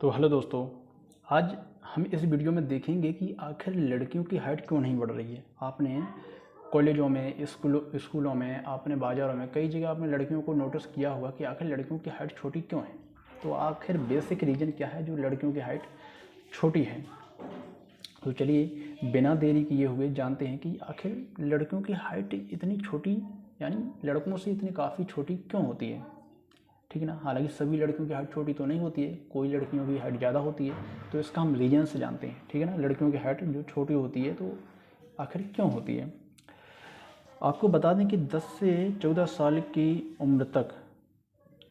तो हेलो दोस्तों, आज हम इस वीडियो में देखेंगे कि आखिर लड़कियों की हाइट क्यों नहीं बढ़ रही है। आपने कॉलेजों में, स्कूलों में, आपने बाज़ारों में, कई जगह आपने लड़कियों को नोटिस किया होगा कि आखिर लड़कियों की हाइट छोटी क्यों है। तो आखिर बेसिक रीज़न क्या है जो लड़कियों की हाइट छोटी है। तो चलिए बिना देरी किए हुए जानते हैं कि आखिर लड़कियों की हाइट इतनी छोटी, यानी लड़कों से इतनी काफ़ी छोटी क्यों होती है। ठीक है ना। हालांकि सभी लड़कियों की हाइट छोटी तो नहीं होती है, कोई लड़कियों की हाइट ज़्यादा होती है। तो इसका हम रीजन से जानते हैं। ठीक है ना। लड़कियों की हाइट जो छोटी होती है तो आखिर क्यों होती है। आपको बता दें कि 10 से 14 साल की उम्र तक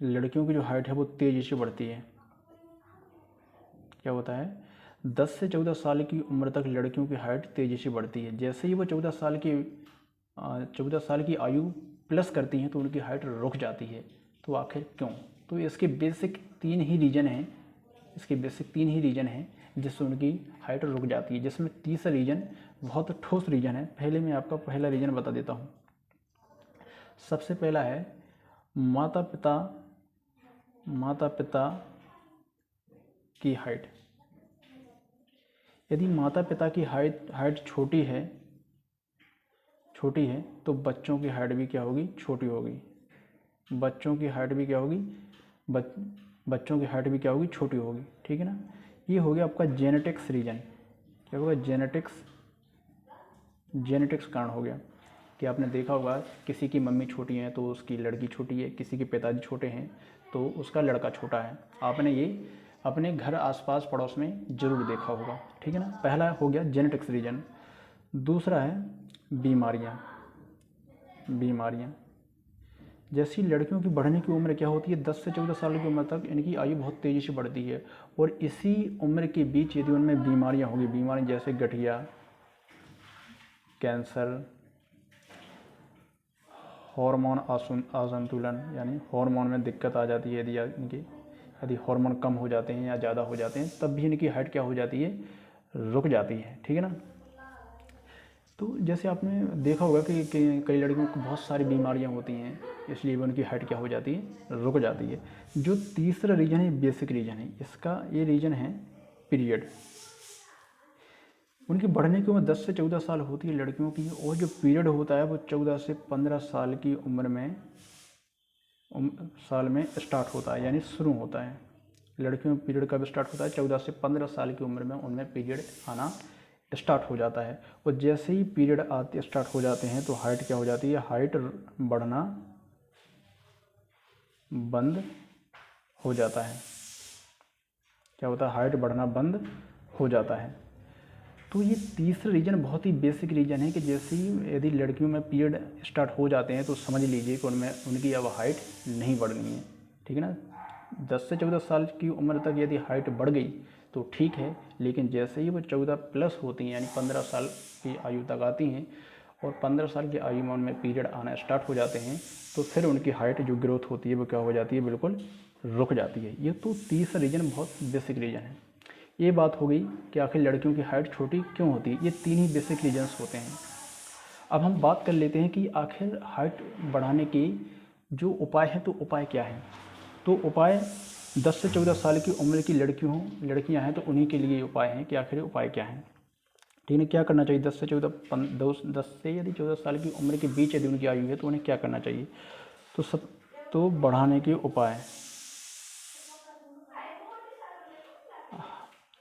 लड़कियों की जो हाइट है वो तेज़ी से बढ़ती है। क्या होता है, 10 से 14 साल की उम्र तक लड़कियों की हाइट तेज़ी से बढ़ती है। जैसे ही वो 14 साल की आयु प्लस करती हैं तो उनकी हाइट रुक जाती है। तो आखिर क्यों। तो इसके बेसिक तीन ही रीज़न हैं जिससे उनकी हाइट रुक जाती है, जिसमें तीसरा रीज़न बहुत ठोस रीज़न है। पहले मैं आपका पहला रीज़न बता देता हूँ। सबसे पहला है माता पिता की हाइट। यदि माता पिता की हाइट छोटी है तो बच्चों की हाइट भी क्या होगी, छोटी होगी। बच्चों की हाइट भी क्या होगी, बच्चों की हाइट भी क्या होगी, छोटी होगी। ठीक है ना। ये हो गया आपका जेनेटिक्स रीजन। क्या होगा, जेनेटिक्स कारण हो गया कि आपने देखा होगा किसी की मम्मी छोटी है तो उसकी लड़की छोटी है, किसी के पिताजी छोटे हैं तो उसका लड़का छोटा है। आपने ये अपने घर आसपास पड़ोस में ज़रूर देखा होगा। ठीक है ना। पहला हो गया जेनेटिक्स रीजन। दूसरा है बीमारियाँ। जैसी लड़कियों की बढ़ने की उम्र क्या होती है, 10 से 14 साल की उम्र तक इनकी आयु बहुत तेज़ी से बढ़ती है। और इसी उम्र के बीच यदि उनमें बीमारियाँ होंगी, बीमारी जैसे गठिया, कैंसर, हार्मोन असंतुलन, यानी हार्मोन में दिक्कत आ जाती है, यदि हार्मोन कम हो जाते हैं या ज़्यादा हो जाते हैं तब भी इनकी हाइट क्या हो जाती है, रुक जाती है। ठीक है ना। तो जैसे आपने देखा होगा कि कई लड़कियों को बहुत सारी बीमारियां होती हैं, इसलिए भी उनकी हाइट क्या हो जाती है, रुक जाती है। जो तीसरा रीजन है बेसिक रीजन है, इसका ये रीजन है पीरियड। उनकी बढ़ने की उम्र 10 से 14 साल होती है लड़कियों की, और जो पीरियड होता है वो 14 से 15 साल की उम्र में स्टार्ट होता है, यानी शुरू होता है। लड़कियों में पीरियड कब स्टार्ट होता है, 14 से 15 साल की उम्र में उनमें पीरियड आना स्टार्ट हो जाता है। और जैसे ही पीरियड आते स्टार्ट हो जाते हैं तो हाइट क्या हो जाती है, हाइट बढ़ना बंद हो जाता है। क्या होता है, हाइट बढ़ना बंद हो जाता है। तो ये तीसरा रीजन बहुत ही बेसिक रीजन है कि जैसे ही यदि लड़कियों में पीरियड स्टार्ट हो जाते हैं तो समझ लीजिए कि उनकी अब हाइट नहीं बढ़नी है। ठीक है ना। 10 से 14 साल की उम्र तक यदि हाइट बढ़ गई तो ठीक है, लेकिन जैसे ही वो 14 प्लस होती हैं, यानी 15 साल की आयु तक आती हैं और 15 साल की आयु में उनमें पीरियड आना स्टार्ट हो जाते हैं तो फिर उनकी हाइट जो ग्रोथ होती है वो क्या हो जाती है, बिल्कुल रुक जाती है। ये तो तीसरा रीजन बहुत बेसिक रीजन है। ये बात हो गई कि आखिर लड़कियों की हाइट छोटी क्यों होती है। ये तीन ही बेसिक रीजन्स होते हैं। अब हम बात कर लेते हैं कि आखिर हाइट बढ़ाने के जो उपाय हैं, तो उपाय क्या हैं। तो उपाय 10 से 14 साल की उम्र की लड़कियां हैं तो उन्हीं के लिए उपाय हैं कि आखिर उपाय क्या हैं। ठीक है। क्या करना चाहिए, 10 से यदि 14 साल की उम्र के बीच यदि उनकी आयु है तो उन्हें क्या करना चाहिए। तो बढ़ाने के उपाय,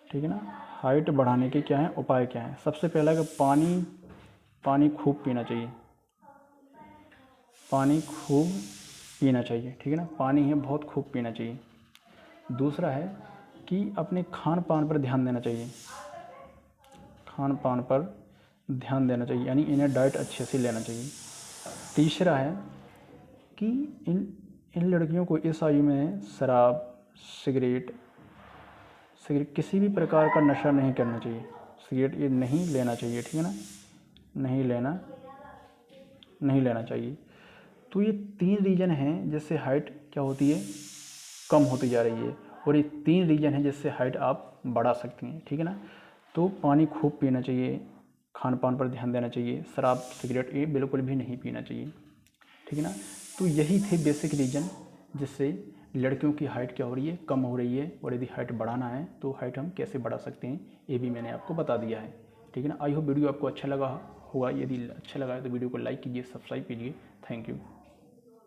ठीक है ना, हाइट बढ़ाने के क्या है, उपाय क्या है। सबसे पहला कि पानी खूब पीना चाहिए। ठीक है ना। पानी है बहुत खूब पीना चाहिए। दूसरा है कि अपने खान पान पर ध्यान देना चाहिए। यानी इन्हें डाइट अच्छे से लेना चाहिए। तीसरा है कि इन लड़कियों को इस आयु में शराब, सिगरेट किसी भी प्रकार का नशा नहीं करना चाहिए। सिगरेट ये नहीं लेना चाहिए। ठीक है ना, नहीं लेना चाहिए। तो ये तीन रीजन हैं जिससे हाइट क्या होती है, कम होती जा रही है, और ये तीन रीजन हैं जिससे हाइट आप बढ़ा सकती हैं। ठीक है ना। तो पानी खूब पीना चाहिए, खान पान पर ध्यान देना चाहिए, शराब सिगरेट ये बिल्कुल भी नहीं पीना चाहिए। ठीक है ना। तो यही थे बेसिक रीजन जिससे लड़कियों की हाइट क्या हो रही है, कम हो रही है, और यदि हाइट बढ़ाना है तो हाइट हम कैसे बढ़ा सकते हैं, ये भी मैंने आपको बता दिया है। ठीक है ना। आई होप वीडियो आपको अच्छा लगा होगा। यदि अच्छा लगा है तो वीडियो को लाइक कीजिए, सब्सक्राइब कीजिए। Thank you.